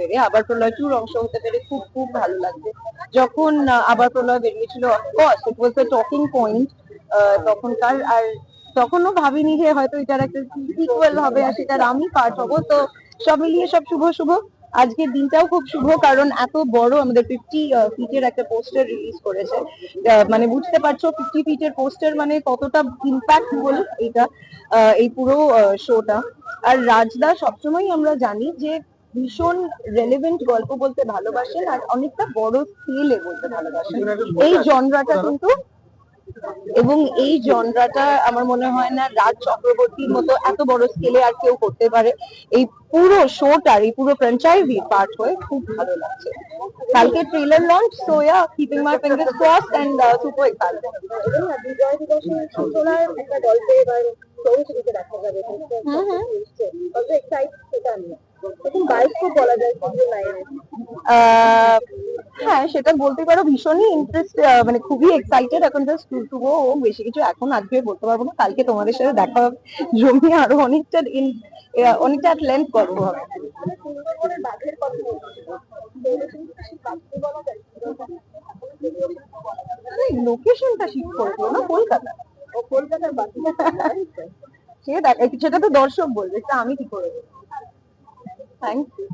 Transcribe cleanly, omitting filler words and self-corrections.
পেরে, আবার প্রলয় 2 অংশ হতে পেরে খুব খুব ভালো লাগছে। যখন আবার প্রলয় বেরিয়েছিল, of course it was the talking point তখনকার। আর তখনও ভাবিনি যে হয়তো এটার একটা সিকুয়েল হবে আর সেটার আমি পার্ট হবো। তো সব মিলিয়ে সব শুভ শুভ। আজকের দিনটাও খুব শুভ, কারণ এত বড় আমাদের 50 ফিটের একটা পোস্টার রিলিজ করেছে। মানে বুঝতে পারছো 50 ফিটের পোস্টার মানে কতটা ইম্প্যাক্টফুল এটা, এই পুরো শোটা। আর রাজদা সবসময় আমরা জানি যে ভীষণ রেলেভেন্ট গল্প বলতে ভালোবাসেন আর অনেকটা বড় স্কেলে বলতে ভালোবাসেন। এই জনরাটা কিন্তু, এবং এই জনরাটা আমার মনে হয় না রাজ চক্রবর্তীর মতো এত বড় স্কেলে আর কেউ করতে পারে। এই পুরো শোটার, এই পুরো ফ্র্যাঞ্চাইজি পার্ট হয়ে খুব ভালো লাগছে। কালকে trailer launch, so yeah keeping my fingers crossed and super excited. বিজয় দিবসের সূচনার একটা গল্পে এবার চৌধুরীকে দেখা যাবে। কত এক্সাইট সেটা নিয়ে এখন বায়োস্কোপ বলা যায় কিন্তু নাই। হ্যাঁ, সেটা বলতে পারো। ভীষণই ইন্টারেস্ট, মানে খুবই এক্সাইটেড। এখন জাস্ট টু গো, বেশি কিছু এখন আজকে বলতে পারবো না। কালকে তোমাদের সাথে দেখা হবে, জমিয়ে আরো অনেকটা অনেকটা লেন্থ গল্প হবে। লোকেশনটা শিফট করবো না, কলকাতা। ও কলকাতার বাকি সে দেখ, সেটা তো দর্শক বলবে, সেটা আমি কি করে বলবো। Thank you.